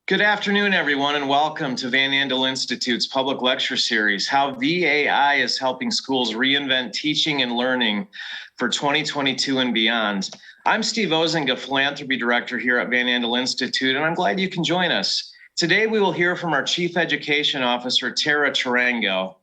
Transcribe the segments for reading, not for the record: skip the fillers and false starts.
Good afternoon, everyone, and welcome to Van Andel Institute's public lecture series, How VAI is Helping Schools Reinvent Teaching and Learning for 2022 and Beyond. I'm Steve Ozinga, Philanthropy Director here at Van Andel Institute, and I'm glad you can join us. Today, we will hear from our Chief Education Officer, Terra Tarango.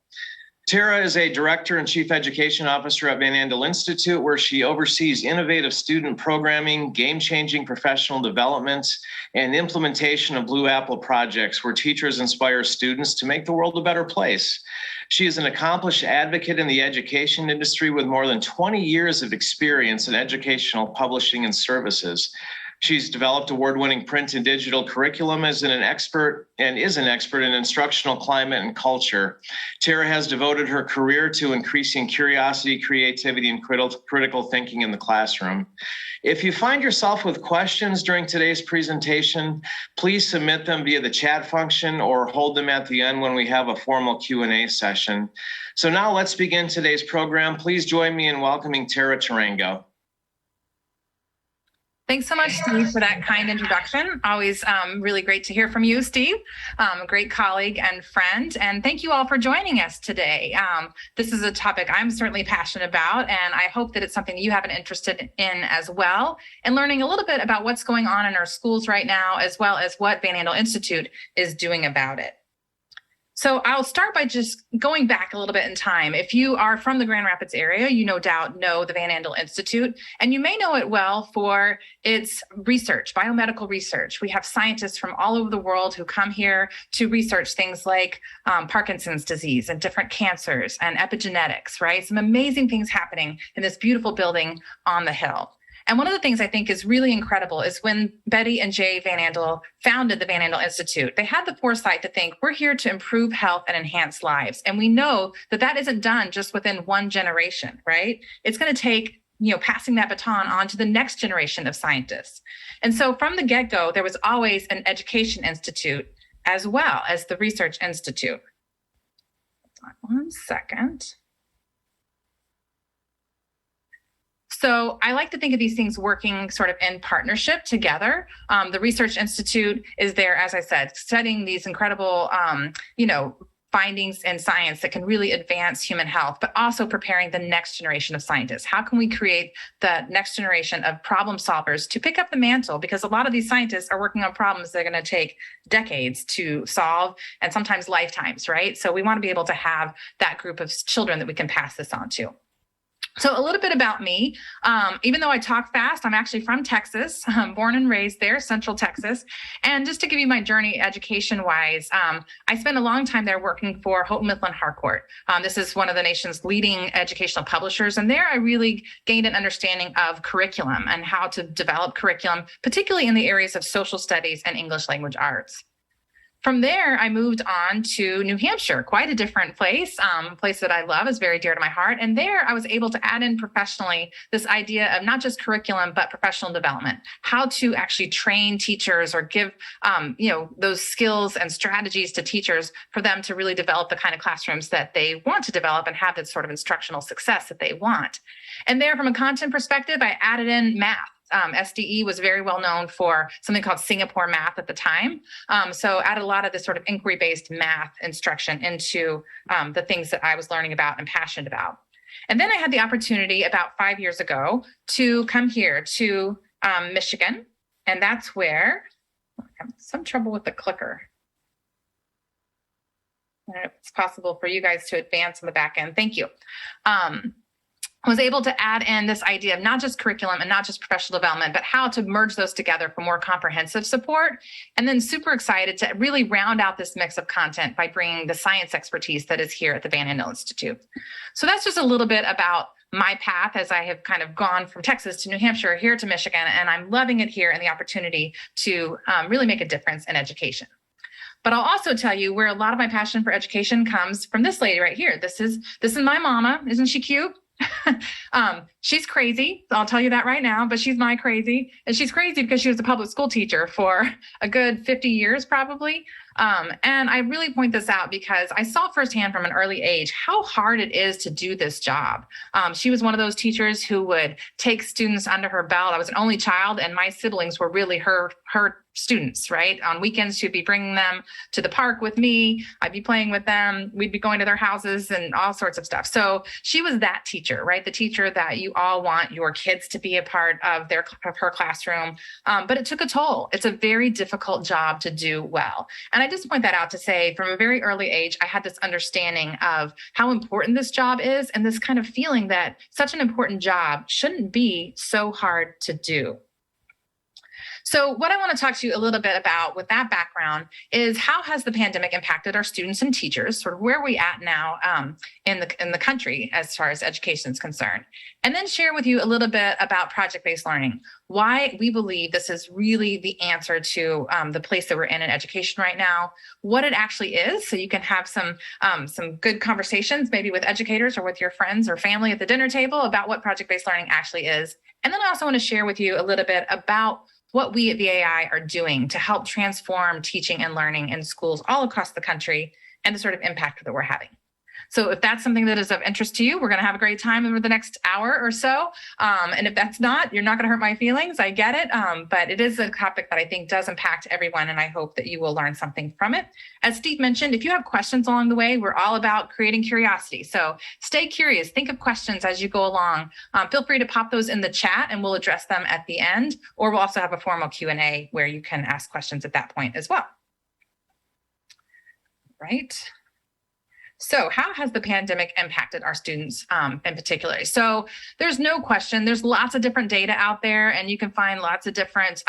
Terra is a Director and Chief Education Officer at Van Andel Institute, where she oversees innovative student programming, game-changing professional development, and implementation of Blue Apple projects where teachers inspire students to make the world a better place. She is an accomplished advocate in the education industry with more than 20 years of experience in educational publishing and services. She's developed award-winning print and digital curriculum is an expert in instructional climate and culture. Terra has devoted her career to increasing curiosity, creativity, and critical thinking in the classroom. If you find yourself with questions during today's presentation, please submit them via the chat function or hold them at the end when we have a formal Q&A session. So now let's begin today's program. Please join me in welcoming Terra Tarango. Thanks so much, Steve, for that kind introduction. Always really great to hear from you, Steve, a great colleague and friend. And thank you all for joining us today. This is a topic I'm certainly passionate about, and I hope that it's something you have an interest in as well, and learning a little bit about what's going on in our schools right now, as well as what Van Andel Institute is doing about it. So I'll start by just going back a little bit in time. If you are from the Grand Rapids area, you no doubt know the Van Andel Institute, and you may know it well for its research, biomedical research. We have scientists from all over the world who come here to research things like Parkinson's disease and different cancers and epigenetics, right? Some amazing things happening in this beautiful building on the hill. And one of the things I think is really incredible is when Betty and Jay Van Andel founded the Van Andel Institute, they had the foresight to think, we're here to improve health and enhance lives. And we know that that isn't done just within one generation, right? It's going to take, passing that baton on to the next generation of scientists. And so from the get-go, there was always an education institute as well as the research institute. One second. So I like to think of these things working sort of in partnership together. The Research Institute is there, as I said, studying these incredible, findings in science that can really advance human health, but also preparing the next generation of scientists. How can we create the next generation of problem solvers to pick up the mantle? Because a lot of these scientists are working on problems that are going to take decades to solve and sometimes lifetimes, right? So we want to be able to have that group of children that we can pass this on to. So a little bit about me. Even though I talk fast, I'm actually from Texas. I'm born and raised there, Central Texas. And just to give you my journey education-wise, I spent a long time there working for Houghton Mifflin Harcourt. This is one of the nation's leading educational publishers. And there I really gained an understanding of curriculum and how to develop curriculum, particularly in the areas of social studies and English language arts. From there, I moved on to New Hampshire, quite a different place, a place that I love, is very dear to my heart. And there I was able to add in professionally this idea of not just curriculum, but professional development, how to actually train teachers or give, those skills and strategies to teachers for them to really develop the kind of classrooms that they want to develop and have that sort of instructional success that they want. And there, from a content perspective, I added in math. SDE was very well known for something called Singapore math at the time. So added a lot of this sort of inquiry-based math instruction into the things that I was learning about and passionate about. And then I had the opportunity about 5 years ago to come here to Michigan. And that's where I have some trouble with the clicker. It's possible for you guys to advance on the back end. Thank you. Was able to add in this idea of not just curriculum and not just professional development, but how to merge those together for more comprehensive support. And then super excited to really round out this mix of content by bringing the science expertise that is here at the Van Andel Institute. So that's just a little bit about my path as I have kind of gone from Texas to New Hampshire, here to Michigan, and I'm loving it here and the opportunity to really make a difference in education. But I'll also tell you where a lot of my passion for education comes from this lady right here. This is my mama. Isn't she cute? She's crazy. I'll tell you that right now, but she's my crazy. And she's crazy because she was a public school teacher for a good 50 years, probably. And I really point this out because I saw firsthand from an early age how hard it is to do this job. She was one of those teachers who would take students under her belt. I was an only child, and my siblings were really her students, right? On weekends, she'd be bringing them to the park with me. I'd be playing with them. We'd be going to their houses and all sorts of stuff. So she was that teacher, right? The teacher that you all want your kids to be a part of her classroom. But it took a toll. It's a very difficult job to do well. And I just point that out to say from a very early age, I had this understanding of how important this job is and this kind of feeling that such an important job shouldn't be so hard to do. So what I want to talk to you a little bit about with that background is how has the pandemic impacted our students and teachers, sort of where are we at now in the country as far as education is concerned, and then share with you a little bit about project-based learning, why we believe this is really the answer to the place that we're in education right now, what it actually is, so you can have some good conversations maybe with educators or with your friends or family at the dinner table about what project-based learning actually is. And then I also want to share with you a little bit about what we at VAI are doing to help transform teaching and learning in schools all across the country and the sort of impact that we're having. So if that's something that is of interest to you, we're going to have a great time over the next hour or so. And if that's not, you're not going to hurt my feelings. I get it. But it is a topic that I think does impact everyone. And I hope that you will learn something from it. As Steve mentioned, if you have questions along the way, we're all about creating curiosity. So stay curious. Think of questions as you go along. Feel free to pop those in the chat and we'll address them at the end. Or we'll also have a formal Q&A where you can ask questions at that point as well. Right. So how has the pandemic impacted our students in particular? So there's no question, there's lots of different data out there and you can find lots of different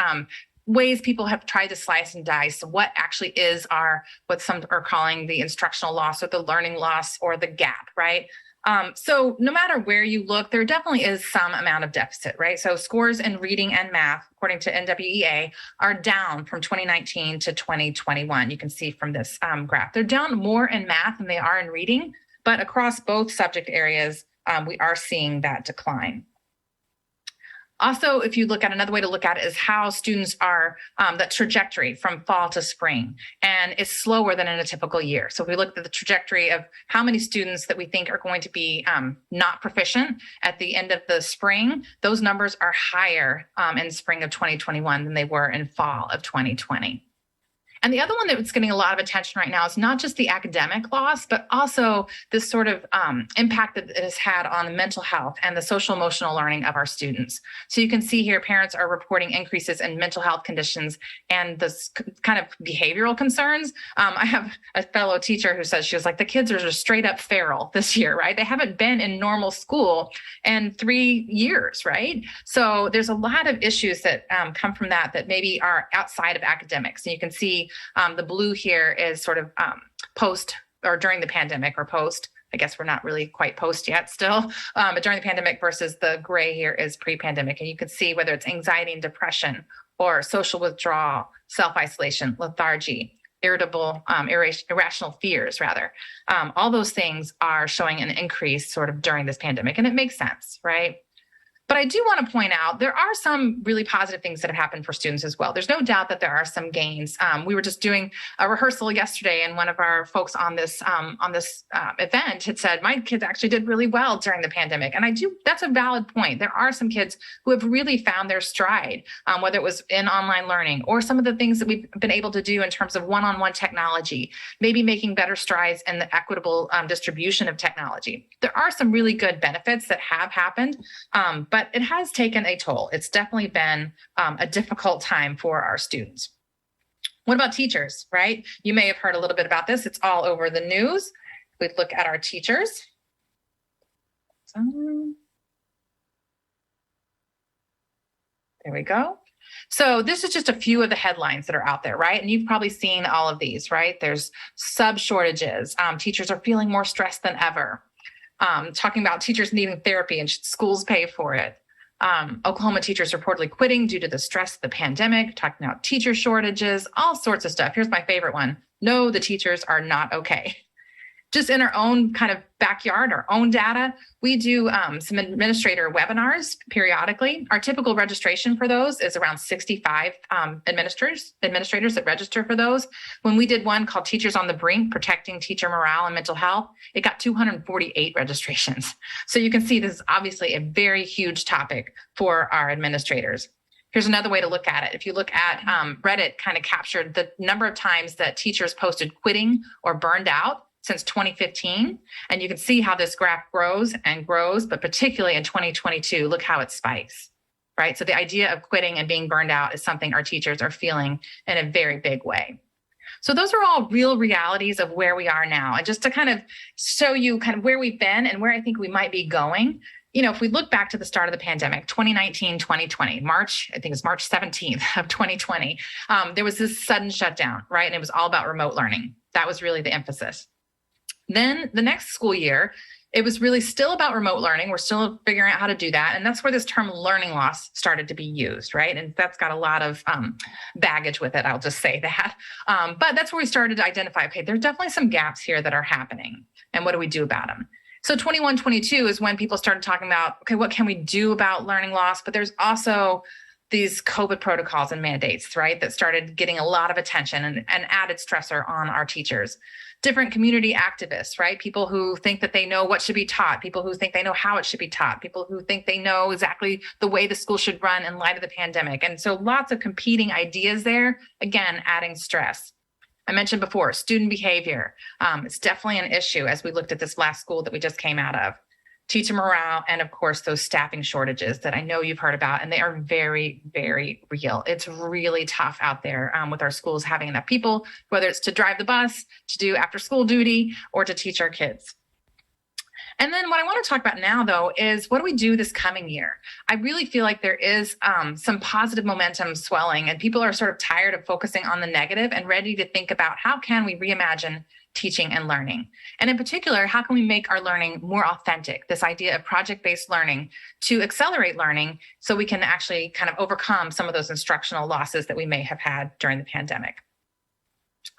ways people have tried to slice and dice what actually is what some are calling the instructional loss or the learning loss or the gap, right? So no matter where you look, there definitely is some amount of deficit, right? So scores in reading and math, according to NWEA, are down from 2019 to 2021. You can see from this graph. They're down more in math than they are in reading, but across both subject areas, we are seeing that decline. Also, if you look at another way to look at it is how students are, the trajectory from fall to spring, and it's slower than in a typical year. So if we look at the trajectory of how many students that we think are going to be not proficient at the end of the spring, those numbers are higher in spring of 2021 than they were in fall of 2020. And the other one that's getting a lot of attention right now is not just the academic loss, but also this sort of impact that it has had on the mental health and the social emotional learning of our students. So you can see here, parents are reporting increases in mental health conditions and this kind of behavioral concerns. I have a fellow teacher who says, she was like, the kids are just straight up feral this year, right? They haven't been in normal school in 3 years, right? So there's a lot of issues that come from that maybe are outside of academics. And you can see the blue here is sort of post or during the pandemic or post. I guess we're not really quite post yet still, but during the pandemic versus the gray here is pre-pandemic. And you can see whether it's anxiety and depression or social withdrawal, self-isolation, lethargy, irrational fears rather. All those things are showing an increase sort of during this pandemic, and it makes sense, right? But I do want to point out there are some really positive things that have happened for students as well. There's no doubt that there are some gains. We were just doing a rehearsal yesterday, and one of our folks on this event had said, "My kids actually did really well during the pandemic," and that's a valid point. There are some kids who have really found their stride, whether it was in online learning or some of the things that we've been able to do in terms of one-on-one technology, maybe making better strides in the equitable distribution of technology. There are some really good benefits that have happened. But it has taken a toll. It's definitely been a difficult time for our students. What about teachers, right? You may have heard a little bit about this. It's all over the news. If we look at our teachers. There we go. So this is just a few of the headlines that are out there, right? And you've probably seen all of these, right? There's sub shortages. Teachers are feeling more stressed than ever. Talking about teachers needing therapy and should schools pay for it. Oklahoma teachers reportedly quitting due to the stress of the pandemic, talking about teacher shortages, all sorts of stuff. Here's my favorite one. No, the teachers are not okay. Just in our own kind of backyard, our own data, we do some administrator webinars periodically. Our typical registration for those is around 65 administrators that register for those. When we did one called Teachers on the Brink, Protecting Teacher Morale and Mental Health, it got 248 registrations. So you can see this is obviously a very huge topic for our administrators. Here's another way to look at it. If you look at Reddit, kind of captured the number of times that teachers posted quitting or burned out since 2015. And you can see how this graph grows and grows, but particularly in 2022, look how it spikes, right? So the idea of quitting and being burned out is something our teachers are feeling in a very big way. So those are all real realities of where we are now. And just to kind of show you kind of where we've been and where I think we might be going, if we look back to the start of the pandemic, 2019, 2020, March, I think it's March 17th of 2020, there was this sudden shutdown, right? And it was all about remote learning. That was really the emphasis. Then the next school year, it was really still about remote learning. We're still figuring out how to do that. And that's where this term learning loss started to be used, right? And that's got a lot of baggage with it, I'll just say that. But that's where we started to identify, okay, there's definitely some gaps here that are happening. And what do we do about them? So 21, 22 is when people started talking about, okay, what can we do about learning loss? But there's also these COVID protocols and mandates, right, that started getting a lot of attention and added stressor on our teachers. Different community activists, right? People who think that they know what should be taught, people who think they know how it should be taught, people who think they know exactly the way the school should run in light of the pandemic. And so lots of competing ideas there, again, adding stress. I mentioned before, student behavior. It's definitely an issue as we looked at this last school that we just came out of. Teacher morale, and of course, those staffing shortages that I know you've heard about, and they are very, very real. It's really tough out there with our schools having enough people, whether it's to drive the bus, to do after school duty, or to teach our kids. And then what I want to talk about now, though, is what do we do this coming year? I really feel like there is some positive momentum swelling, and people are sort of tired of focusing on the negative and ready to think about how can we reimagine teaching and learning. And in particular, how can we make our learning more authentic? This idea of project-based learning to accelerate learning so we can actually kind of overcome some of those instructional losses that we may have had during the pandemic.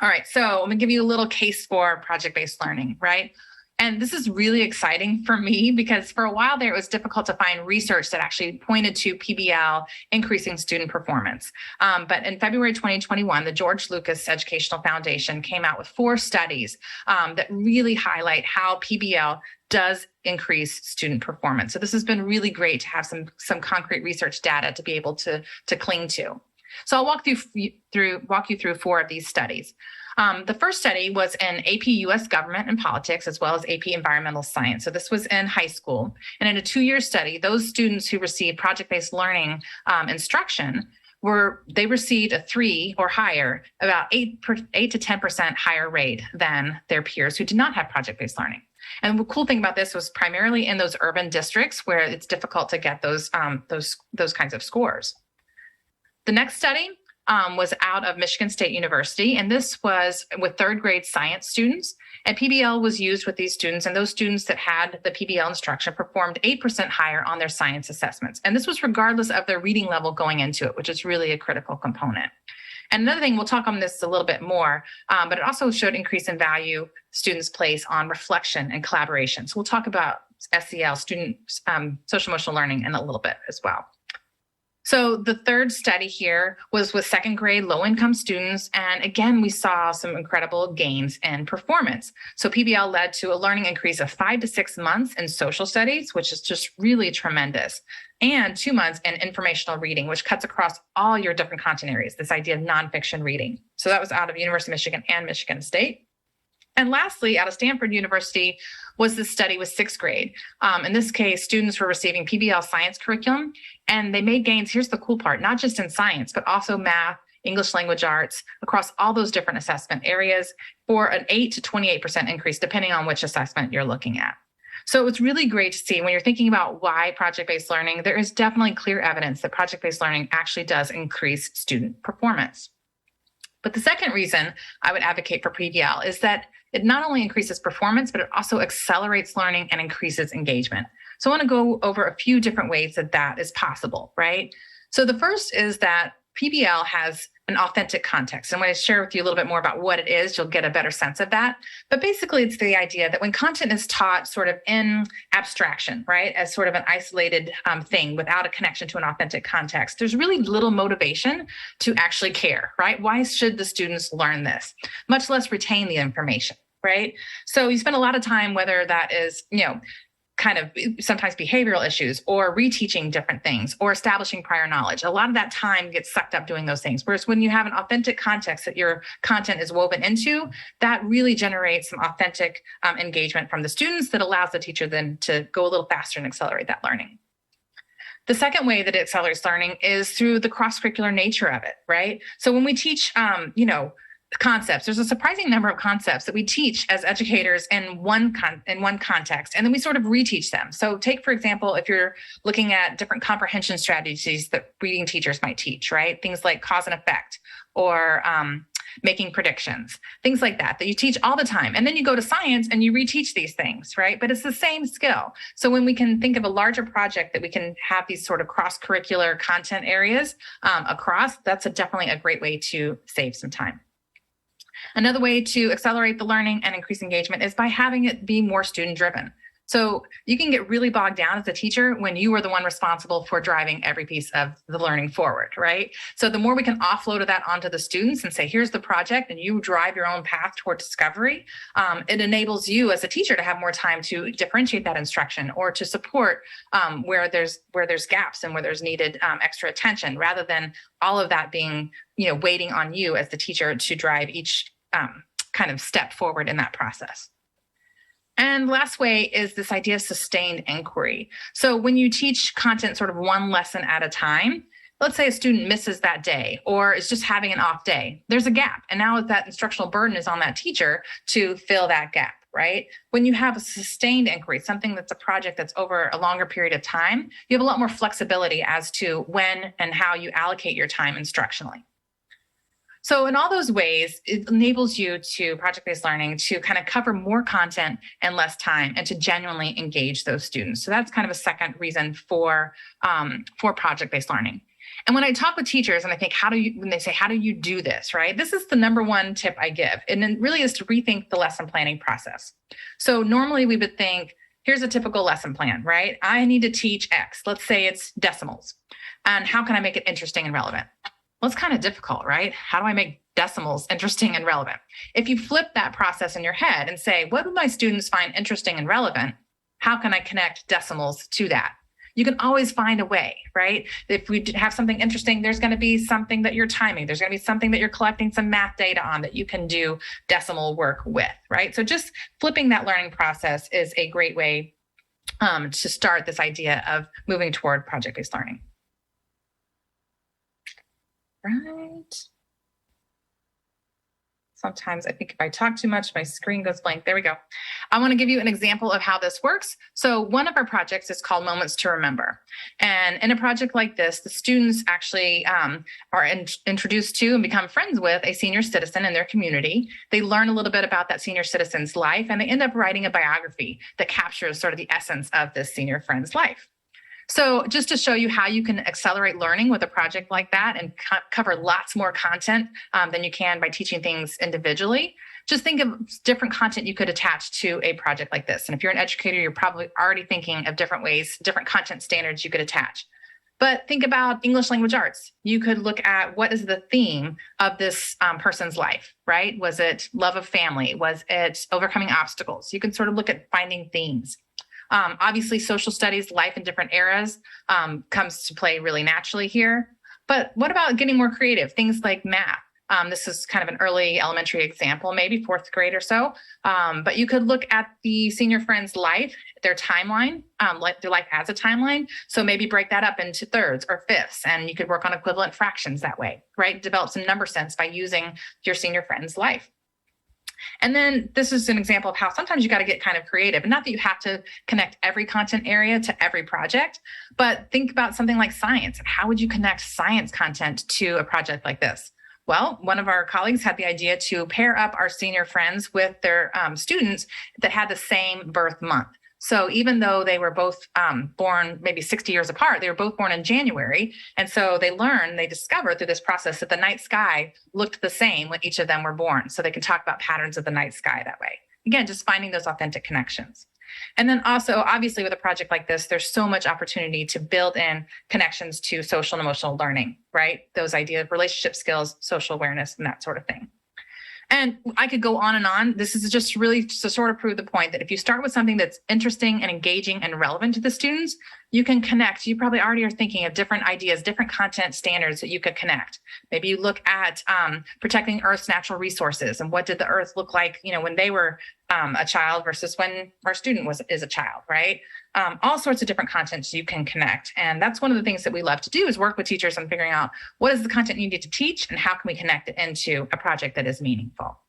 All right, so I'm gonna give you a little case for project-based learning, right? And this is really exciting for me because for a while there, it was difficult to find research that actually pointed to PBL increasing student performance. But in February 2021, the George Lucas Educational Foundation came out with 4 studies that really highlight how PBL does increase student performance. So this has been really great to have some concrete research data to be able to cling to. So I'll walk you through 4 of these studies. The first study was in AP US Government and Politics, as well as AP Environmental Science. So this was in high school. And in a 2-year study, those students who received project-based learning instruction they received a 3 or higher, about 8 to 10% higher rate than their peers who did not have project-based learning. And the cool thing about this was primarily in those urban districts where it's difficult to get those kinds of scores. The next study was out of Michigan State University, and this was with 3rd grade science students. And PBL was used with these students, and those students that had the PBL instruction performed 8% higher on their science assessments. And this was regardless of their reading level going into it, which is really a critical component. And another thing, we'll talk on this a little bit more, but it also showed increase in value students place on reflection and collaboration. So we'll talk about SEL, student social emotional learning, in a little bit as well. So the third study here was with 2nd grade low-income students. And again, we saw some incredible gains in performance. So PBL led to a learning increase of 5 to 6 months in social studies, which is just really tremendous, and 2 months in informational reading, which cuts across all your different content areas, this idea of nonfiction reading. So that was out of University of Michigan and Michigan State. And lastly, out of Stanford University was this study with 6th grade. In this case, students were receiving PBL science curriculum, and they made gains. Here's the cool part, not just in science, but also math, English language arts, across all those different assessment areas for an 8 to 28% increase, depending on which assessment you're looking at. So it was really great to see when you're thinking about why project-based learning, there is definitely clear evidence that project-based learning actually does increase student performance. But the second reason I would advocate for PBL is that it not only increases performance, but it also accelerates learning and increases engagement. So I want to go over a few different ways that that is possible, right? So the first is that PBL has an authentic context. And when I share with you a little bit more about what it is, you'll get a better sense of that. But basically, it's the idea that when content is taught sort of in abstraction, right, as sort of an isolated thing without a connection to an authentic context, there's really little motivation to actually care, right? Why should the students learn this? Much less retain the information, right? So you spend a lot of time, whether that is, kind of sometimes behavioral issues or reteaching different things or establishing prior knowledge. A lot of that time gets sucked up doing those things. Whereas when you have an authentic context that your content is woven into, that really generates some authentic engagement from the students that allows the teacher then to go a little faster and accelerate that learning. The second way that it accelerates learning is through the cross-curricular nature of it, right? So when we teach, concepts, there's a surprising number of concepts that we teach as educators in one context, and then we sort of reteach them. So take, for example, if you're looking at different comprehension strategies that reading teachers might teach, right? Things like cause and effect or making predictions, things like that you teach all the time. And then you go to science and you reteach these things, right? But it's the same skill. So when we can think of a larger project that we can have these sort of cross-curricular content areas across, that's definitely a great way to save some time. Another way to accelerate the learning and increase engagement is by having it be more student-driven. So you can get really bogged down as a teacher when you are the one responsible for driving every piece of the learning forward, right? So the more we can offload that onto the students and say, here's the project, and you drive your own path toward discovery, it enables you as a teacher to have more time to differentiate that instruction or to support where there's gaps and where there's needed extra attention, rather than all of that being, waiting on you as the teacher to drive each kind of step forward in that process. And last way is this idea of sustained inquiry. So when you teach content sort of one lesson at a time, let's say a student misses that day or is just having an off day, there's a gap. And now that instructional burden is on that teacher to fill that gap, right? When you have a sustained inquiry, something that's a project that's over a longer period of time, you have a lot more flexibility as to when and how you allocate your time instructionally. So in all those ways, it enables you to project-based learning to kind of cover more content in less time and to genuinely engage those students. So that's kind of a second reason for project-based learning. And when I talk with teachers and I think, when they say, how do you do this, right? This is the number one tip I give. And it really is to rethink the lesson planning process. So normally we would think, here's a typical lesson plan, right? I need to teach X. Let's say it's decimals. And how can I make it interesting and relevant? Well, it's kind of difficult, right? How do I make decimals interesting and relevant? If you flip that process in your head and say, what do my students find interesting and relevant? How can I connect decimals to that? You can always find a way, right? If we have something interesting, there's going to be something that you're timing. There's going to be something that you're collecting some math data on that you can do decimal work with, right? So just flipping that learning process is a great way to start this idea of moving toward project-based learning. Right. Sometimes I think if I talk too much, my screen goes blank. There we go. I want to give you an example of how this works. So one of our projects is called Moments to Remember. And in a project like this, the students actually are introduced to and become friends with a senior citizen in their community. They learn a little bit about that senior citizen's life, and they end up writing a biography that captures sort of the essence of this senior friend's life. So just to show you how you can accelerate learning with a project like that and cover lots more content than you can by teaching things individually, just think of different content you could attach to a project like this. And if you're an educator, you're probably already thinking of different ways, different content standards you could attach. But think about English language arts. You could look at what is the theme of this person's life, right? Was it love of family? Was it overcoming obstacles? You can sort of look at finding themes. Obviously, social studies, life in different eras comes to play really naturally here. But what about getting more creative? Things like math. This is kind of an early elementary example, maybe fourth grade or so. But you could look at the senior friend's life, their timeline, their life as a timeline. So maybe break that up into thirds or fifths, and you could work on equivalent fractions that way, right? Develop some number sense by using your senior friend's life. And then this is an example of how sometimes you got to get kind of creative. And not that you have to connect every content area to every project, but think about something like science. How would you connect science content to a project like this? Well, one of our colleagues had the idea to pair up our senior friends with their students that had the same birth month. So even though they were both born maybe 60 years apart, they were both born in January. And so they discovered through this process that the night sky looked the same when each of them were born. So they can talk about patterns of the night sky that way. Again, just finding those authentic connections. And then also, obviously, with a project like this, there's so much opportunity to build in connections to social and emotional learning, right? Those ideas of relationship skills, social awareness, and that sort of thing. And I could go on and on. This is just really to sort of prove the point that if you start with something that's interesting and engaging and relevant to the students, you can connect. You probably already are thinking of different ideas, different content standards that you could connect. Maybe you look at protecting Earth's natural resources and what did the Earth look like, when they were a child versus when our student is a child, right? All sorts of different contents you can connect. And that's one of the things that we love to do is work with teachers on figuring out what is the content you need to teach and how can we connect it into a project that is meaningful.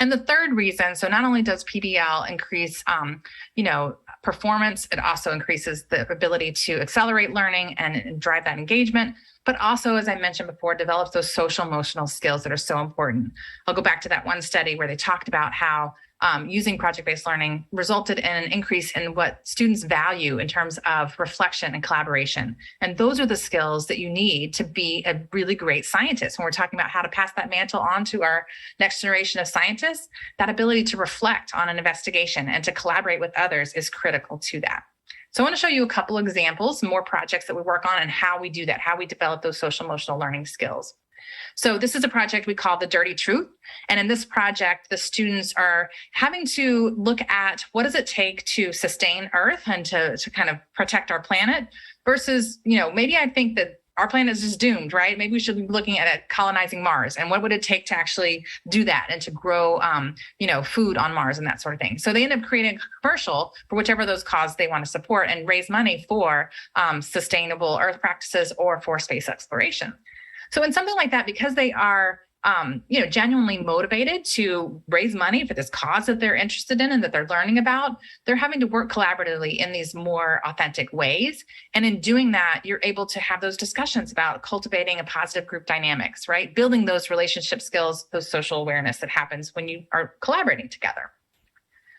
And the third reason, so not only does PBL increase, performance, it also increases the ability to accelerate learning and drive that engagement, but also, as I mentioned before, develops those social emotional skills that are so important. I'll go back to that one study where they talked about how using project-based learning resulted in an increase in what students value in terms of reflection and collaboration. And those are the skills that you need to be a really great scientist. When we're talking about how to pass that mantle on to our next generation of scientists, that ability to reflect on an investigation and to collaborate with others is critical to that. So I want to show you a couple examples, more projects that we work on and how we do that, how we develop those social emotional learning skills. So this is a project we call the Dirty Truth. And in this project, the students are having to look at what does it take to sustain Earth and to kind of protect our planet versus, maybe I think that our planet is just doomed, right? Maybe we should be looking at colonizing Mars. And what would it take to actually do that and to grow, food on Mars and that sort of thing. So they end up creating a commercial for whichever of those causes they want to support and raise money for sustainable Earth practices or for space exploration. So in something like that, because they are, genuinely motivated to raise money for this cause that they're interested in and that they're learning about, they're having to work collaboratively in these more authentic ways. And in doing that, you're able to have those discussions about cultivating a positive group dynamics, right? Building those relationship skills, those social awareness that happens when you are collaborating together.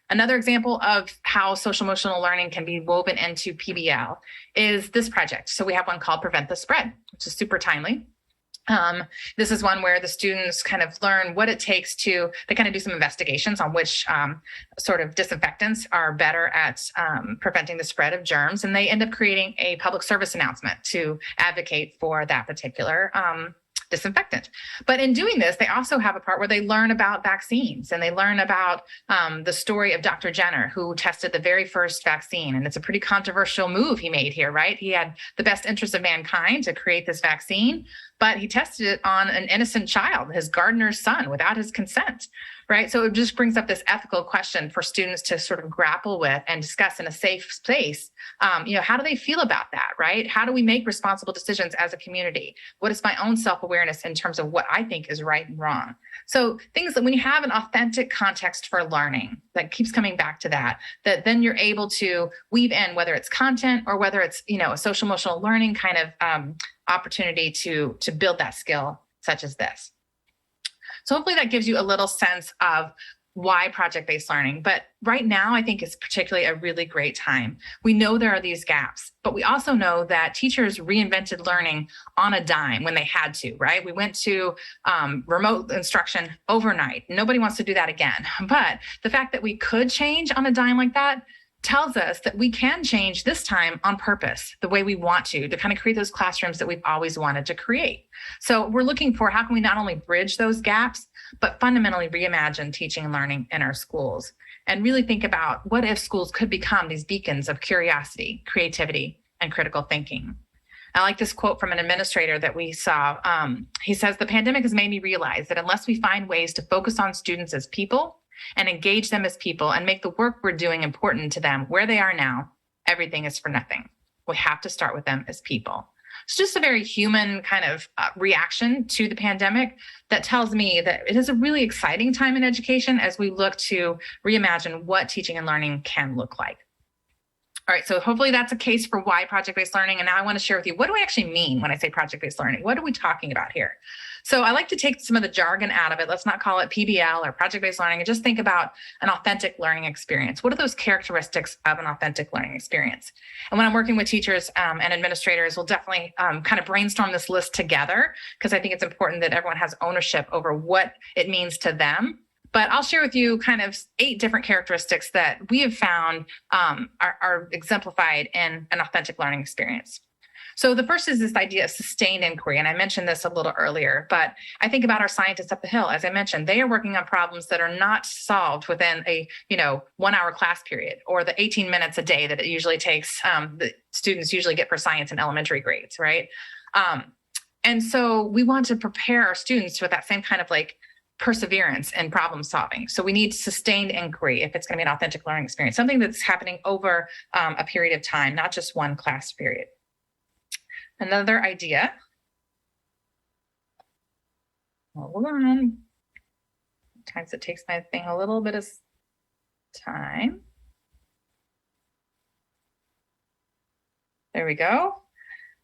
Another example of how social emotional learning can be woven into PBL is this project. So we have one called Prevent the Spread, which is super timely. This is one where the students kind of learn what it takes they kind of do some investigations on which sort of disinfectants are better at preventing the spread of germs. And they end up creating a public service announcement to advocate for that particular disinfectant. But in doing this, they also have a part where they learn about vaccines and they learn about the story of Dr. Jenner, who tested the very first vaccine. And it's a pretty controversial move he made here, right? He had the best interest of mankind to create this vaccine, but he tested it on an innocent child, his gardener's son, without his consent, right? So it just brings up this ethical question for students to sort of grapple with and discuss in a safe space. How do they feel about that, right? How do we make responsible decisions as a community? What is my own self-awareness in terms of what I think is right and wrong? So things that when you have an authentic context for learning that keeps coming back to that then you're able to weave in, whether it's content or whether it's, a social emotional learning kind of opportunity to build that skill such as this. So hopefully that gives you a little sense of why project-based learning. But right now, I think it's particularly a really great time. We know there are these gaps, but we also know that teachers reinvented learning on a dime when they had to, right? We went to remote instruction overnight. Nobody wants to do that again. But the fact that we could change on a dime like that tells us that we can change this time on purpose, the way we want to kind of create those classrooms that we've always wanted to create. So we're looking for how can we not only bridge those gaps, but fundamentally reimagine teaching and learning in our schools and really think about what if schools could become these beacons of curiosity, creativity, and critical thinking. I like this quote from an administrator that we saw. He says, "The pandemic has made me realize that unless we find ways to focus on students as people and engage them as people and make the work we're doing important to them where they are now, everything is for nothing. We have to start with them as people." It's just a very human kind of reaction to the pandemic that tells me that it is a really exciting time in education as we look to reimagine what teaching and learning can look like. All right, so hopefully that's a case for why project-based learning. And now I want to share with you, what do I actually mean when I say project-based learning? What are we talking about here? So I like to take some of the jargon out of it. Let's not call it PBL or project-based learning and just think about an authentic learning experience. What are those characteristics of an authentic learning experience? And when I'm working with teachers and administrators, we'll definitely kind of brainstorm this list together because I think it's important that everyone has ownership over what it means to them. But I'll share with you kind of 8 different characteristics that we have found are exemplified in an authentic learning experience. So the first is this idea of sustained inquiry. And I mentioned this a little earlier, but I think about our scientists up the hill. As I mentioned, they are working on problems that are not solved within a 1 hour class period or the 18 minutes a day that it usually takes the students usually get for science in elementary grades, right? And so we want to prepare our students with that same kind of like perseverance and problem solving. So we need sustained inquiry if it's going to be an authentic learning experience, something that's happening over a period of time, not just one class period. Another idea. Hold on. Sometimes it takes my thing a little bit of time. There we go.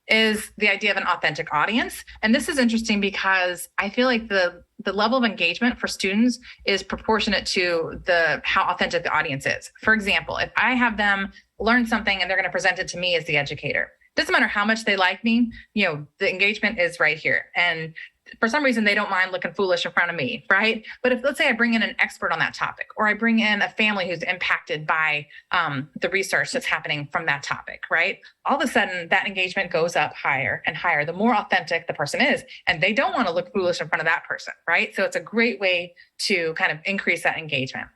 Is the idea of an authentic audience. And this is interesting because I feel like the level of engagement for students is proportionate to how authentic the audience is. For example, if I have them learn something and they're going to present it to me as the educator, doesn't matter how much they like me, the engagement is right here. And for some reason, they don't mind looking foolish in front of me, right? But if, let's say I bring in an expert on that topic, or I bring in a family who's impacted by the research that's happening from that topic, right? All of a sudden, that engagement goes up higher and higher, the more authentic the person is. And they don't want to look foolish in front of that person, right? So it's a great way to kind of increase that engagement.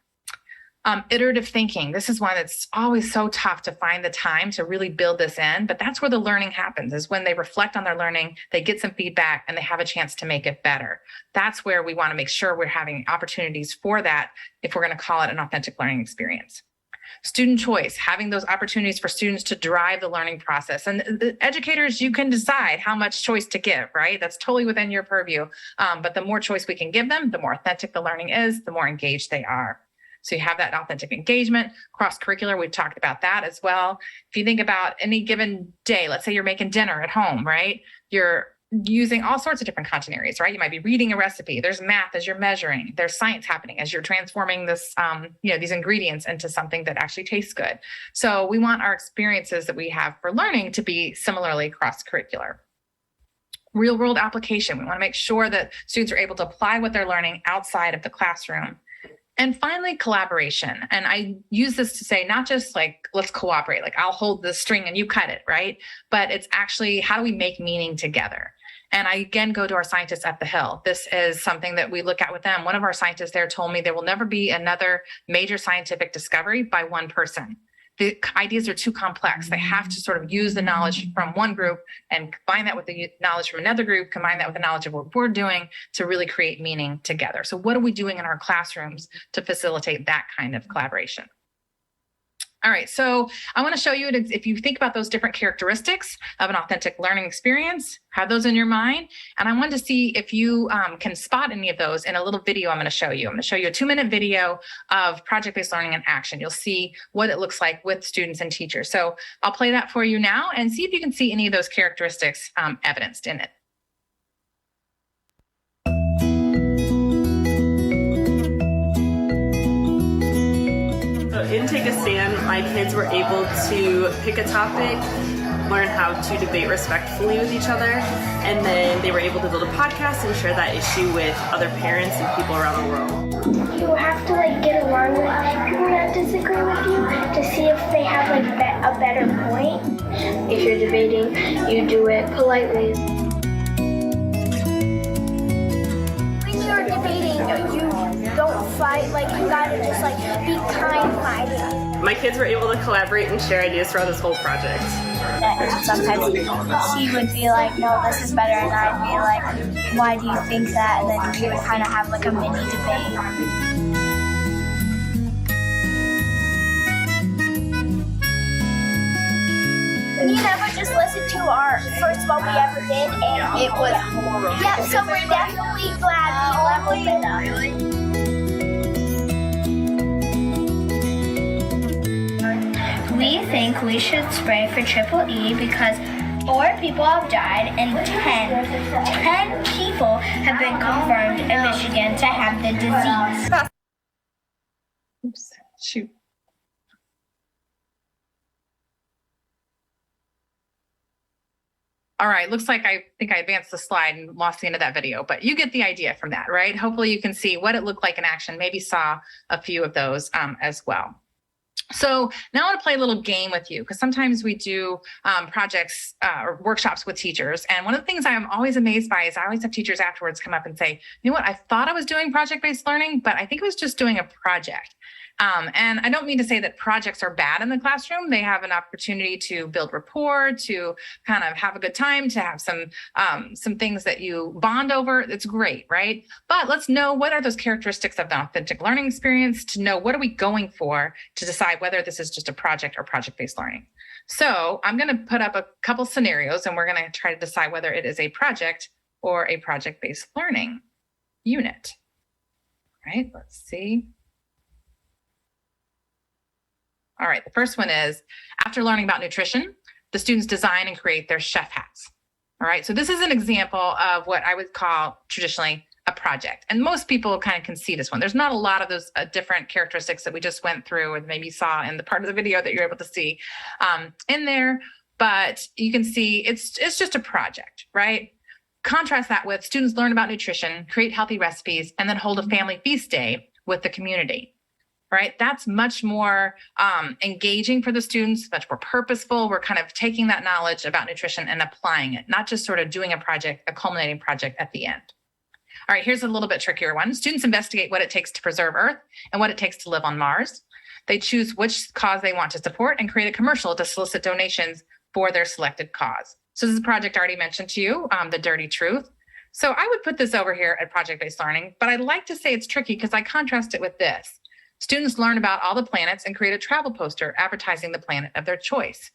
Iterative thinking. This is one that's always so tough to find the time to really build this in, but that's where the learning happens, is when they reflect on their learning, they get some feedback and they have a chance to make it better. That's where we want to make sure we're having opportunities for that if we're going to call it an authentic learning experience. Student choice, having those opportunities for students to drive the learning process. And the educators, you can decide how much choice to give, right? That's totally within your purview. But the more choice we can give them, the more authentic the learning is, the more engaged they are. So you have that authentic engagement. Cross-curricular, we've talked about that as well. If you think about any given day, let's say you're making dinner at home, right? You're using all sorts of different content areas, right? You might be reading a recipe. There's math as you're measuring. There's science happening as you're transforming this, these ingredients into something that actually tastes good. So we want our experiences that we have for learning to be similarly cross-curricular. Real world application. We want to make sure that students are able to apply what they're learning outside of the classroom. And finally, collaboration. And I use this to say, not just like, let's cooperate, like I'll hold the string and you cut it, right? But it's actually, how do we make meaning together? And I again go to our scientists at the Hill. This is something that we look at with them. One of our scientists there told me there will never be another major scientific discovery by one person. The ideas are too complex. They have to sort of use the knowledge from one group and combine that with the knowledge from another group, combine that with the knowledge of what we're doing to really create meaning together. So what are we doing in our classrooms to facilitate that kind of collaboration? All right, so I want to show you, if you think about those different characteristics of an authentic learning experience, have those in your mind. And I wanted to see if you can spot any of those in a little video I'm going to show you. I'm going to show you a 2-minute video of project-based learning in action. You'll see what it looks like with students and teachers. So I'll play that for you now and see if you can see any of those characteristics evidenced in it. In Take a Stand, my kids were able to pick a topic, learn how to debate respectfully with each other, and then they were able to build a podcast and share that issue with other parents and people around the world. You have to get along with people that disagree with you to see if they have a better point. If you're debating, you do it politely. When you're debating, you don't fight, you gotta just be kind fighting. My kids were able to collaborate and share ideas throughout this whole project. Sometimes she would be like, no, this is better, and I'd be like, why do you think that? And then we would kind of have a mini debate. We never just listened to our first one we ever did, and it was, so we're definitely glad we leveled it up. We think we should spray for EEE because 4 people have died and 10 people have been confirmed in Michigan to have the disease. Oops, shoot. All right, looks like I think I advanced the slide and lost the end of that video, but you get the idea from that, right? Hopefully you can see what it looked like in action, maybe saw a few of those as well. So now I want to play a little game with you, because sometimes we do projects or workshops with teachers. And one of the things I'm always amazed by is I always have teachers afterwards come up and say, you know what, I thought I was doing project-based learning, but I think I was just doing a project. And I don't mean to say that projects are bad in the classroom. They have an opportunity to build rapport, to kind of have a good time, to have some things that you bond over. It's great, right? But let's know, what are those characteristics of the authentic learning experience, to know what are we going for to decide whether this is just a project or project-based learning. So I'm going to put up a couple scenarios, and we're going to try to decide whether it is a project or a project-based learning unit. All right, let's see. All right, the first one is, after learning about nutrition, the students design and create their chef hats. All right, so this is an example of what I would call traditionally a project. And most people kind of can see this one. There's not a lot of those different characteristics that we just went through and maybe saw in the part of the video that you're able to see in there, but you can see it's just a project, right? Contrast that with students learn about nutrition, create healthy recipes, and then hold a family feast day with the community. Right? That's much more engaging for the students, much more purposeful. We're kind of taking that knowledge about nutrition and applying it, not just sort of doing a project, a culminating project at the end. All right, here's a little bit trickier one. Students investigate what it takes to preserve Earth and what it takes to live on Mars. They choose which cause they want to support and create a commercial to solicit donations for their selected cause. So this is a project I already mentioned to you, The Dirty Truth. So I would put this over here at project-based learning, but I'd like to say it's tricky because I contrast it with this. Students learn about all the planets and create a travel poster advertising the planet of their choice.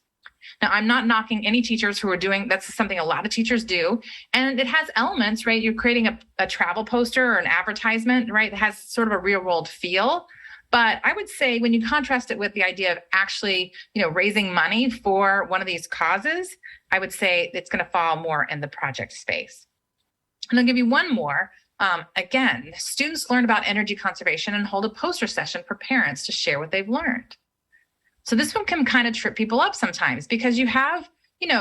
Now, I'm not knocking any teachers who are doing, that's something a lot of teachers do. And it has elements, right? You're creating a travel poster or an advertisement, right? It has sort of a real world feel. But I would say when you contrast it with the idea of actually, raising money for one of these causes, I would say it's going to fall more in the project space. And I'll give you one more. Again, students learn about energy conservation and hold a poster session for parents to share what they've learned. So this one can kind of trip people up sometimes because you have,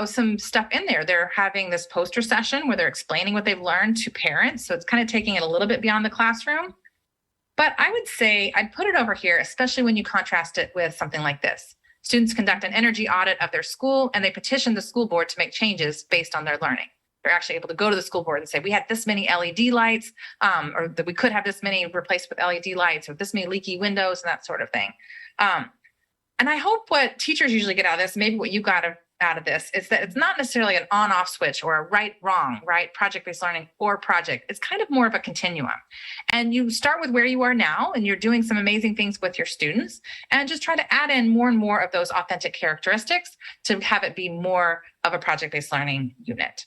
some stuff in there. They're having this poster session where they're explaining what they've learned to parents. So it's kind of taking it a little bit beyond the classroom. But I would say I'd put it over here, especially when you contrast it with something like this. Students conduct an energy audit of their school and they petition the school board to make changes based on their learning. They're actually able to go to the school board and say, we had this many LED lights, or that we could have this many replaced with LED lights, or this many leaky windows and that sort of thing. And I hope what teachers usually get out of this, maybe what you got out of this, is that it's not necessarily an on-off switch or a right-wrong, right? Project-based learning or project. It's kind of more of a continuum. And you start with where you are now, and you're doing some amazing things with your students, and just try to add in more and more of those authentic characteristics to have it be more of a project-based learning unit.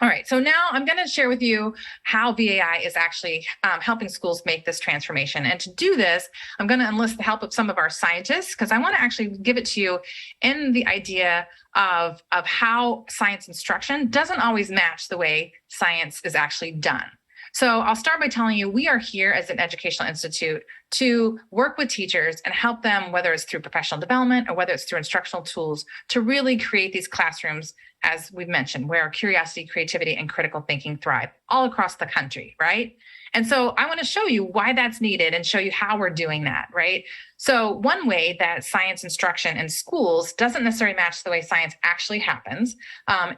All right, so now I'm going to share with you how VAI is actually helping schools make this transformation. And to do this, I'm going to enlist the help of some of our scientists, because I want to actually give it to you in the idea of how science instruction doesn't always match the way science is actually done. So I'll start by telling you, we are here as an educational institute to work with teachers and help them, whether it's through professional development or whether it's through instructional tools, to really create these classrooms, as we've mentioned, where curiosity, creativity, and critical thinking thrive all across the country, right? And so I want to show you why that's needed and show you how we're doing that, right? So one way that science instruction in schools doesn't necessarily match the way science actually happens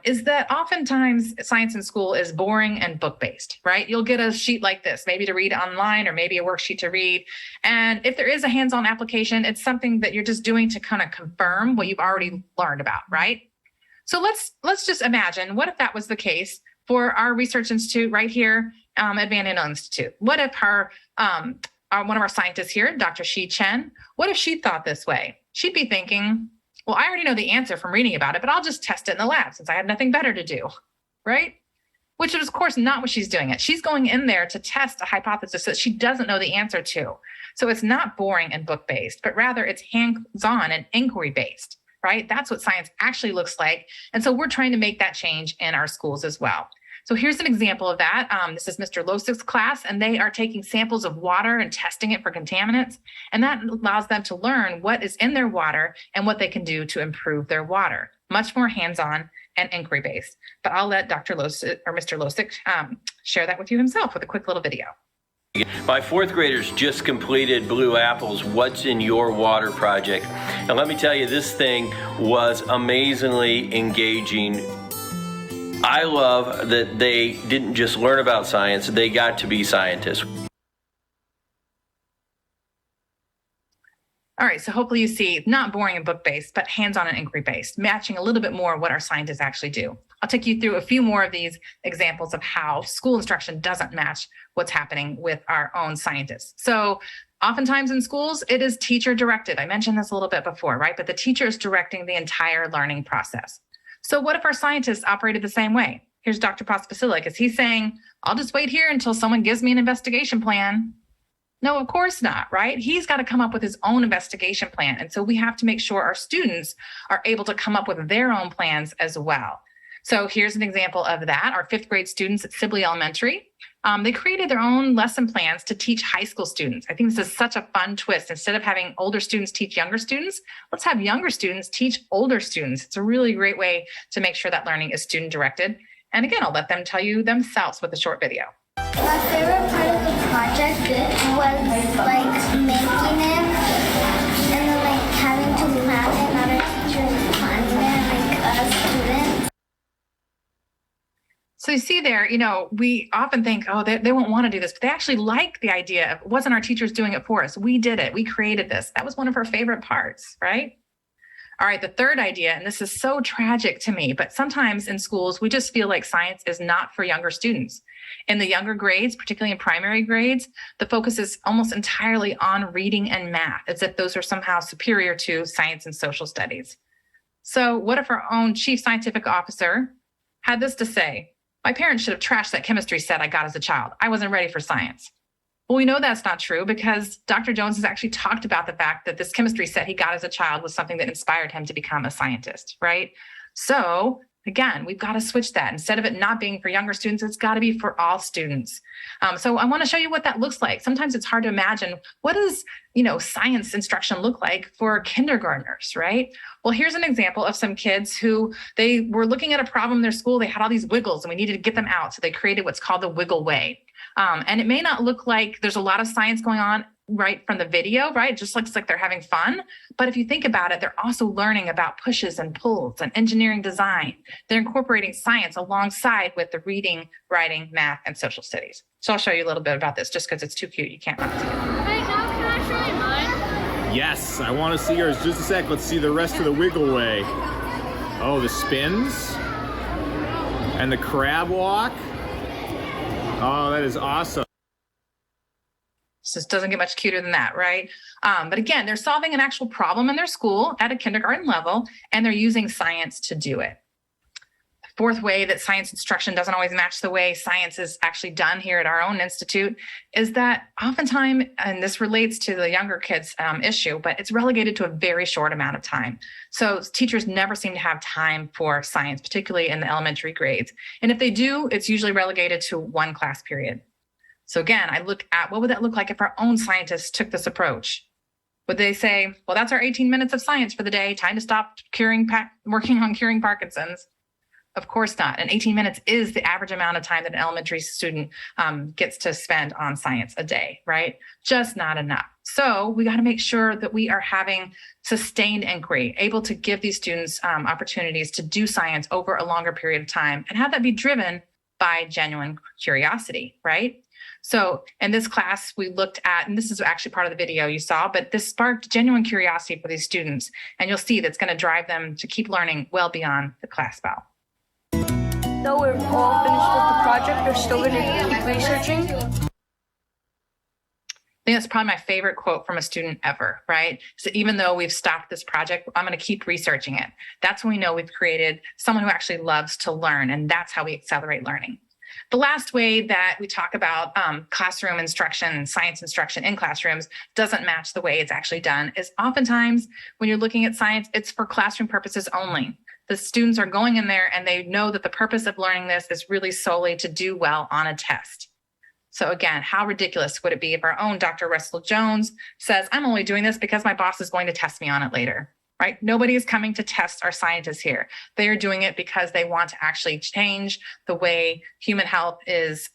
is that oftentimes science in school is boring and book-based, right? You'll get a sheet like this, maybe to read online or maybe a worksheet to read. And if there is a hands-on application, it's something that you're just doing to kind of confirm what you've already learned about, right? So let's just imagine, what if that was the case for our research institute right here at Van Andel Institute? What if one of our scientists here, Dr. Shi Chen, what if she thought this way? She'd be thinking, well, I already know the answer from reading about it, but I'll just test it in the lab since I have nothing better to do, right? Which is, of course, not what she's doing. She's going in there to test a hypothesis that she doesn't know the answer to. So it's not boring and book-based, but rather it's hands-on and inquiry-based, right? That's what science actually looks like. And so we're trying to make that change in our schools as well. So here's an example of that. This is Mr. Losik's class, and they are taking samples of water and testing it for contaminants. And that allows them to learn what is in their water and what they can do to improve their water. Much more hands-on and inquiry-based. But I'll let Dr. Losik or Mr. Losik share that with you himself with a quick little video. My fourth graders just completed Blue Apple's What's in Your Water project. And let me tell you, this thing was amazingly engaging. I love that they didn't just learn about science, they got to be scientists. All right, so hopefully you see not boring and book-based, but hands-on and inquiry-based, matching a little bit more what our scientists actually do. I'll take you through a few more of these examples of how school instruction doesn't match what's happening with our own scientists. So oftentimes in schools, it is teacher directed. I mentioned this a little bit before, right? But the teacher is directing the entire learning process. So what if our scientists operated the same way? Here's Dr. Pospasilik. Is he saying, I'll just wait here until someone gives me an investigation plan? No, of course not, right? He's got to come up with his own investigation plan. And so we have to make sure our students are able to come up with their own plans as well. So here's an example of that. Our fifth grade students at Sibley Elementary, they created their own lesson plans to teach high school students. I think this is such a fun twist. Instead of having older students teach younger students, let's have younger students teach older students. It's a really great way to make sure that learning is student directed. And again, I'll let them tell you themselves with a short video. My favorite part of the project was like making it and then like having to plan it, and other teachers planning it, like us students. So you see there, we often think, oh, they won't want to do this, but they actually like the idea of, it wasn't our teachers doing it for us. We did it. We created this. That was one of her favorite parts, right? All right, the third idea, and this is so tragic to me, but sometimes in schools, we just feel like science is not for younger students. In the younger grades, particularly in primary grades, the focus is almost entirely on reading and math, as if those are somehow superior to science and social studies. So what if our own chief scientific officer had this to say? My parents should have trashed that chemistry set I got as a child. I wasn't ready for science. Well, we know that's not true because Dr. Jones has actually talked about the fact that this chemistry set he got as a child was something that inspired him to become a scientist, right? So again, we've got to switch that. Instead of it not being for younger students, it's got to be for all students. So I want to show you what that looks like. Sometimes it's hard to imagine, what does science instruction look like for kindergartners, right? Well, here's an example of some kids who they were looking at a problem in their school. They had all these wiggles and we needed to get them out. So they created what's called the wiggle way. And it may not look like there's a lot of science going on right from the video, right? It just looks like they're having fun. But if you think about it, they're also learning about pushes and pulls and engineering design. They're incorporating science alongside with the reading, writing, math, and social studies. So I'll show you a little bit about this just because it's too cute. You can't not see it. Hey, now can I show you mine? Yes, I want to see yours. Just a sec. Let's see the rest of the wiggle way. Oh, the spins and the crab walk. Oh, that is awesome. Just doesn't get much cuter than that, right? But again, they're solving an actual problem in their school at a kindergarten level, and they're using science to do it. The fourth way that science instruction doesn't always match the way science is actually done here at our own institute is that oftentimes, and this relates to the younger kids issue, but it's relegated to a very short amount of time. So teachers never seem to have time for science, particularly in the elementary grades. And if they do, it's usually relegated to one class period. So again, I look at what would that look like if our own scientists took this approach? Would they say, well, that's our 18 minutes of science for the day, time to stop working on curing Parkinson's? Of course not. And 18 minutes is the average amount of time that an elementary student gets to spend on science a day, right? Just not enough. So we got to make sure that we are having sustained inquiry, able to give these students opportunities to do science over a longer period of time and have that be driven by genuine curiosity, right? So in this class, we looked at, and this is actually part of the video you saw, but this sparked genuine curiosity for these students. And you'll see that's going to drive them to keep learning well beyond the class bell. Though we're all finished with the project, we're still going to keep researching. I think that's probably my favorite quote from a student ever, right? So even though we've stopped this project, I'm going to keep researching it. That's when we know we've created someone who actually loves to learn, and that's how we accelerate learning. The last way that we talk about classroom instruction, science instruction in classrooms doesn't match the way it's actually done is oftentimes when you're looking at science, it's for classroom purposes only. The students are going in there and they know that the purpose of learning this is really solely to do well on a test. So again, how ridiculous would it be if our own Dr. Russell Jones says, I'm only doing this because my boss is going to test me on it later, right? Nobody is coming to test our scientists here. They are doing it because they want to actually change the way human health is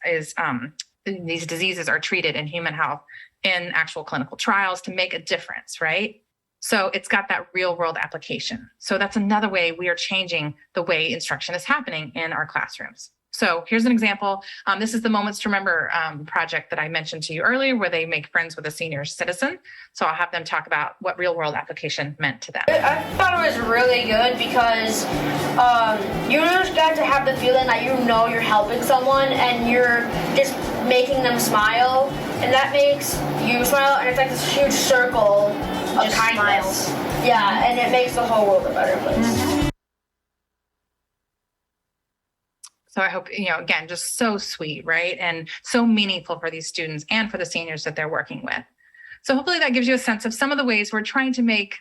these diseases are treated in human health in actual clinical trials to make a difference, right? So it's got that real world application. So that's another way we are changing the way instruction is happening in our classrooms. So here's an example. This is the Moments to Remember project that I mentioned to you earlier, where they make friends with a senior citizen. So I'll have them talk about what real world application meant to them. I thought it was really good because you just got to have the feeling that you know you're helping someone and you're just making them smile, and that makes you smile, and it's like this huge circle of Just kindness. smiles. Yeah, and it makes the whole world a better place. So I hope, again, just so sweet, right? And so meaningful for these students and for the seniors that they're working with. So hopefully that gives you a sense of some of the ways we're trying to make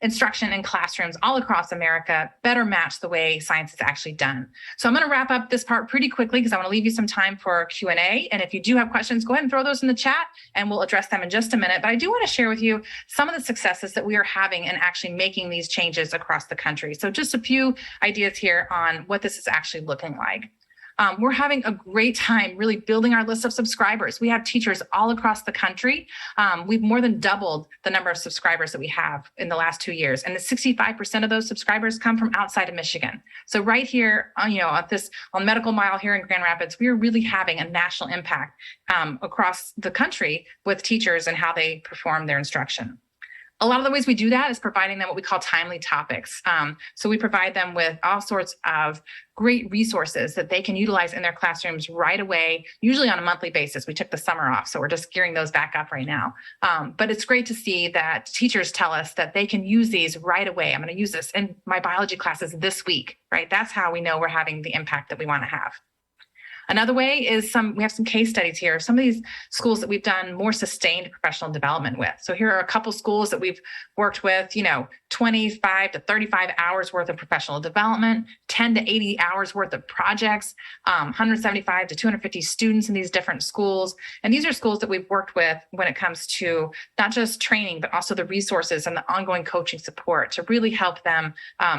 instruction in classrooms all across America better match the way science is actually done. So I'm going to wrap up this part pretty quickly because I want to leave you some time for Q&A. And if you do have questions, go ahead and throw those in the chat and we'll address them in just a minute. But I do want to share with you some of the successes that we are having in actually making these changes across the country. So just a few ideas here on what this is actually looking like. We're having a great time really building our list of subscribers. We have teachers all across the country. We've more than doubled the number of subscribers that we have in the last 2 years. And 65% of those subscribers come from outside of Michigan. So right here, on Medical Mile here in Grand Rapids, we are really having a national impact across the country with teachers and how they perform their instruction. A lot of the ways we do that is providing them what we call timely topics. So we provide them with all sorts of great resources that they can utilize in their classrooms right away, usually on a monthly basis. We took the summer off, so we're just gearing those back up right now. But it's great to see that teachers tell us that they can use these right away. I'm going to use this in my biology classes this week, right? That's how we know we're having the impact that we want to have. Another way is we have some case studies here. Some of these schools that we've done more sustained professional development with. So here are a couple schools that we've worked with, 25 to 35 hours worth of professional development, 10 to 80 hours worth of projects, 175 to 250 students in these different schools. And these are schools that we've worked with when it comes to not just training, but also the resources and the ongoing coaching support to really help them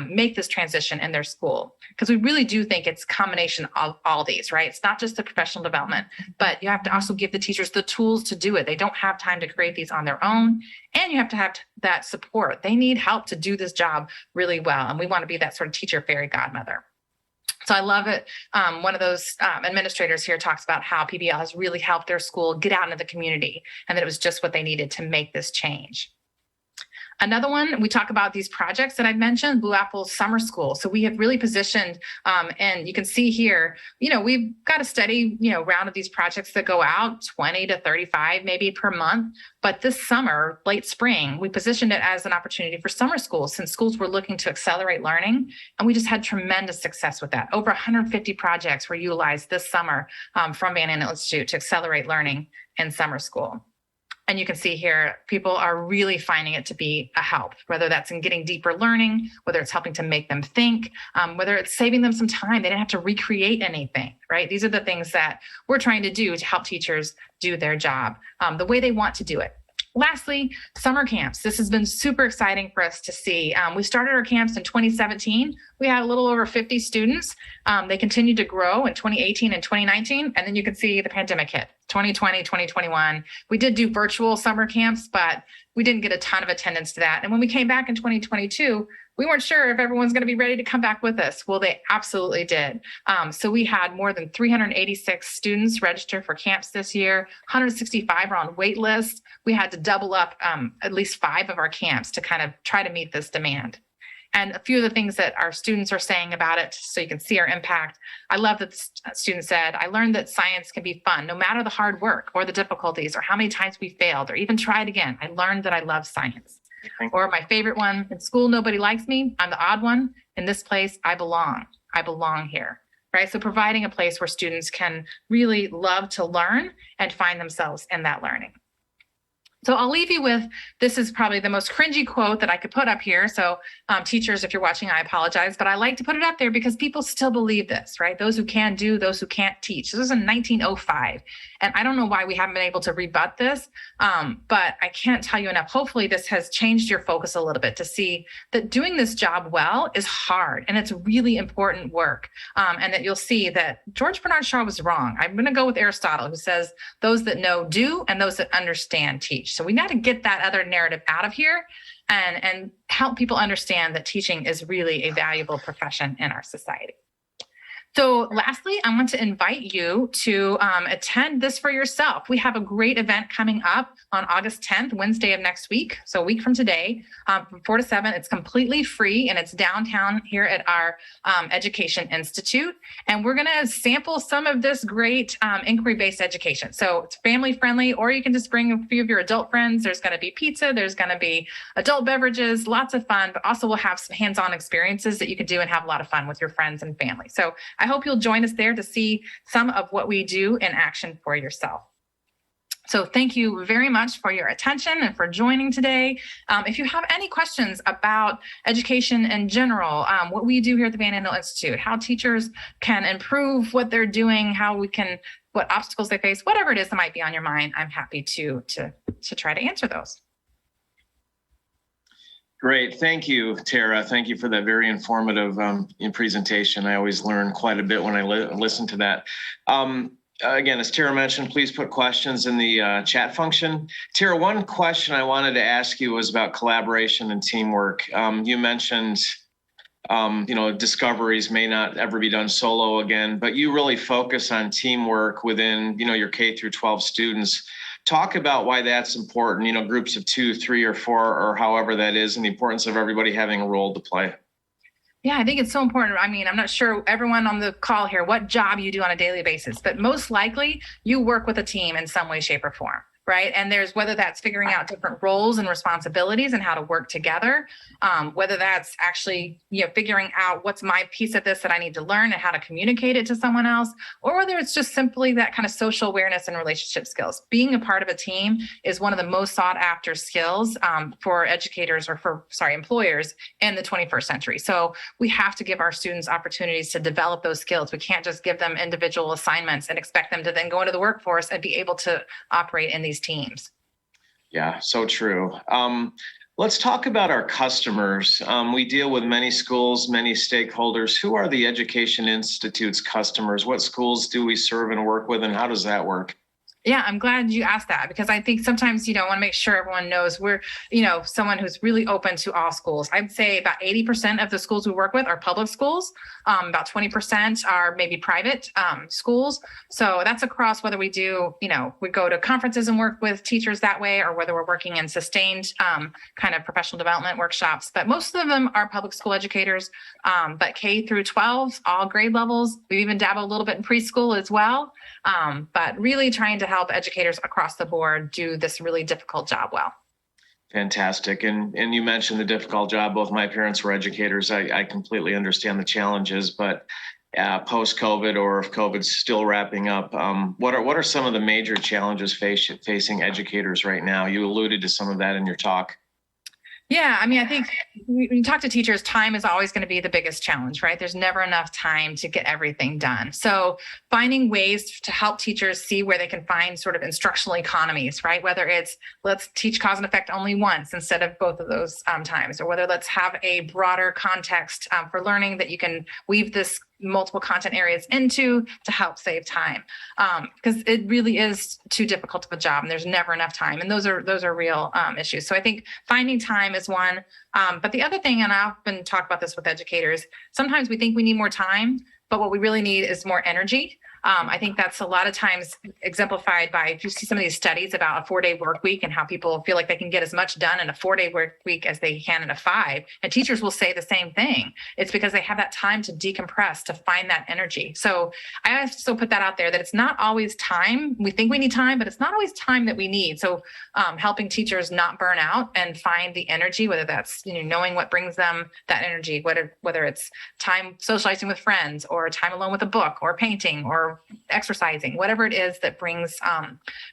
make this transition in their school. Because we really do think it's a combination of all these, right? It's not just the professional development, but you have to also give the teachers the tools to do it. They don't have time to create these on their own. And you have to have that support. They need help to do this job really well. And we want to be that sort of teacher fairy godmother. So I love it. One of those administrators here talks about how PBL has really helped their school get out into the community and that it was just what they needed to make this change. Another one, we talk about these projects that I mentioned, Blue Apple Summer School. So we have really positioned, and you can see here, we've got a steady, round of these projects that go out 20 to 35 maybe per month. But this summer, late spring, we positioned it as an opportunity for summer schools since schools were looking to accelerate learning. And we just had tremendous success with that. Over 150 projects were utilized this summer from Van Andel Institute to accelerate learning in summer school. And you can see here, people are really finding it to be a help, whether that's in getting deeper learning, whether it's helping to make them think, whether it's saving them some time. They didn't have to recreate anything, right? These are the things that we're trying to do to help teachers do their job the way they want to do it. Lastly, summer camps. This has been super exciting for us to see. We started our camps in 2017. We had a little over 50 students. They continued to grow in 2018 and 2019. And then you can see the pandemic hit, 2020, 2021. We did do virtual summer camps, but we didn't get a ton of attendance to that. And when we came back in 2022, we weren't sure if everyone's going to be ready to come back with us. Well, they absolutely did. So we had more than 386 students register for camps this year. 165 are on wait lists. We had to double up at least 5 of our camps to kind of try to meet this demand. And a few of the things that our students are saying about it, so you can see our impact. I love that the student said, I learned that science can be fun, no matter the hard work or the difficulties or how many times we failed or even tried again. I learned that I love science. Or my favorite one, in school, nobody likes me. I'm the odd one. In this place, I belong. I belong here, right? So providing a place where students can really love to learn and find themselves in that learning. So I'll leave you with, this is probably the most cringy quote that I could put up here. So teachers, if you're watching, I apologize, but I like to put it up there because people still believe this, right? Those who can do, those who can't teach. This was in 1905. And I don't know why we haven't been able to rebut this, but I can't tell you enough. Hopefully this has changed your focus a little bit to see that doing this job well is hard and it's really important work. And that you'll see that George Bernard Shaw was wrong. I'm going to go with Aristotle, who says those that know do and those that understand teach. So we got to get that other narrative out of here and help people understand that teaching is really a valuable profession in our society. So lastly, I want to invite you to attend this for yourself. We have a great event coming up on August 10th, Wednesday of next week. So a week from today, from 4 to 7. It's completely free and it's downtown here at our Education Institute. And we're going to sample some of this great inquiry-based education. So it's family friendly, or you can just bring a few of your adult friends. There's going to be pizza. There's going to be adult beverages, lots of fun, but also we'll have some hands-on experiences that you can do and have a lot of fun with your friends and family. So I hope you'll join us there to see some of what we do in action for yourself. So thank you very much for your attention and for joining today. If you have any questions about education in general, what we do here at the Van Andel Institute, how teachers can improve what they're doing, what obstacles they face, whatever it is that might be on your mind, I'm happy to try to answer those. Great. Thank you, Tara. Thank you for that very informative presentation. I always learn quite a bit when I listen to that. Again, as Tara mentioned, please put questions in the chat function. Tara, one question I wanted to ask you was about collaboration and teamwork. You mentioned, discoveries may not ever be done solo again, but you really focus on teamwork within, your K through 12 students. Talk about why that's important, groups of 2, 3, or 4, or however that is, and the importance of everybody having a role to play. Yeah, I think it's so important. I mean, I'm not sure everyone on the call here, what job you do on a daily basis, but most likely you work with a team in some way, shape, or form. Right. And there's whether that's figuring out different roles and responsibilities and how to work together, whether that's actually, figuring out what's my piece of this that I need to learn and how to communicate it to someone else, or whether it's just simply that kind of social awareness and relationship skills. Being a part of a team is one of the most sought after skills for educators or employers in the 21st century. So we have to give our students opportunities to develop those skills. We can't just give them individual assignments and expect them to then go into the workforce and be able to operate in these teams. Yeah, so true. Let's talk about our customers. We deal with many schools, many stakeholders. Who are the Education Institute's customers? What schools do we serve and work with, and how does that work? Yeah, I'm glad you asked that because I think sometimes, want to make sure everyone knows we're, someone who's really open to all schools. I'd say about 80% of the schools we work with are public schools. About 20% are maybe private schools. So that's across whether we do, we go to conferences and work with teachers that way, or whether we're working in sustained kind of professional development workshops. But most of them are public school educators, but K through 12, all grade levels. We even dabble a little bit in preschool as well. But really trying to help educators across the board do this really difficult job well. Fantastic. And you mentioned the difficult job. Both my parents were educators. I completely understand the challenges, but post-COVID, or if COVID's still wrapping up, what are some of the major challenges facing educators right now? You alluded to some of that in your talk. Yeah, I mean, I think when you talk to teachers, time is always going to be the biggest challenge, right? There's never enough time to get everything done. So finding ways to help teachers see where they can find sort of instructional economies, right? Whether it's let's teach cause and effect only once instead of both of those times, or whether let's have a broader context for learning that you can weave this multiple content areas into to help save time, because it really is too difficult of a job and there's never enough time, and those are real issues. So I think finding time is one, but the other thing, and I often talk about this with educators, sometimes we think we need more time, but what we really need is more energy. I think that's a lot of times exemplified by, if you see some of these studies about a 4-day work week and how people feel like they can get as much done in a 4-day work week as they can in a 5, and teachers will say the same thing. It's because they have that time to decompress, to find that energy. So I also put that out there, that it's not always time. We think we need time, but it's not always time that we need. So helping teachers not burn out and find the energy, whether that's knowing what brings them that energy, whether it's time socializing with friends, or time alone with a book, or painting, or or exercising, whatever it is that brings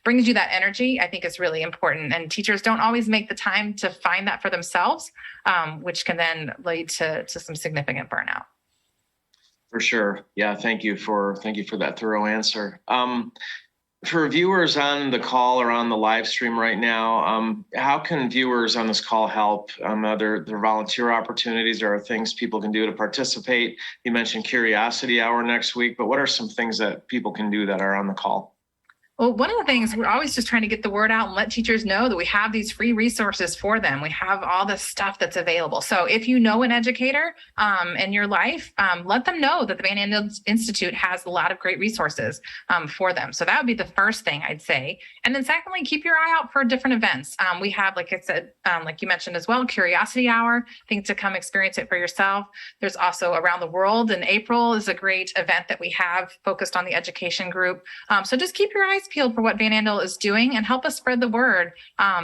you that energy, I think is really important. And teachers don't always make the time to find that for themselves, which can then lead to some significant burnout. For sure. Yeah. Thank you for that thorough answer. For viewers on the call or on the live stream right now, how can viewers on this call help? Are there volunteer opportunities? There are things people can do to participate. You mentioned Curiosity Hour next week, but what are some things that people can do that are on the call? Well, one of the things, we're always just trying to get the word out and let teachers know that we have these free resources for them. We have all this stuff that's available. So if you know an educator in your life, let them know that the Van Andel Institute has a lot of great resources for them. So that would be the first thing I'd say. And then secondly, keep your eye out for different events. We have, like I said, like you mentioned as well, Curiosity Hour, things to come experience it for yourself. There's also Around the World in April is a great event that we have focused on the education group. So just keep your eyes peeled for what Van Andel is doing and help us spread the word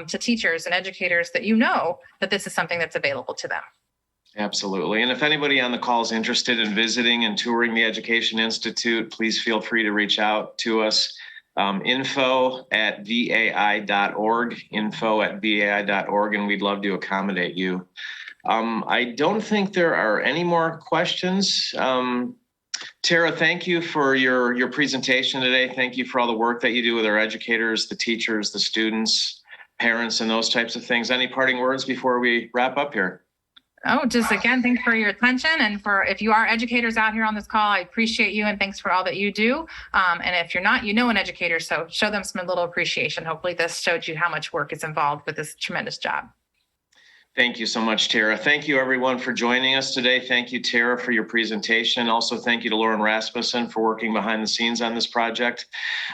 to teachers and educators that you know that this is something that's available to them. Absolutely. And if anybody on the call is interested in visiting and touring the Education Institute, please feel free to reach out to us. info@vai.org, info@vai.org, and we'd love to accommodate you. I don't think there are any more questions. Terra, thank you for your presentation today. Thank you for all the work that you do with our educators, the teachers, the students, parents, and those types of things. Any parting words before we wrap up here? Oh, just again, thanks for your attention. And for if you are educators out here on this call, I appreciate you and thanks for all that you do. And if you're not, you know an educator, so show them some little appreciation. Hopefully this showed you how much work is involved with this tremendous job. Thank you so much, Terra. Thank you, everyone, for joining us today. Thank you, Terra, for your presentation. Also, thank you to Lauren Rasmussen for working behind the scenes on this project.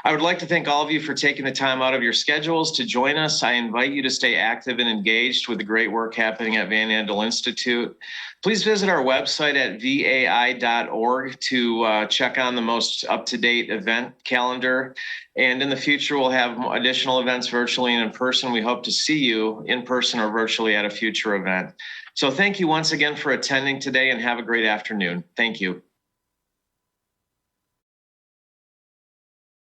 I would like to thank all of you for taking the time out of your schedules to join us. I invite you to stay active and engaged with the great work happening at Van Andel Institute. Please visit our website at vai.org to check on the most up-to-date event calendar. And in the future, we'll have additional events virtually and in person. We hope to see you in person or virtually at a future event. So thank you once again for attending today and have a great afternoon. Thank you.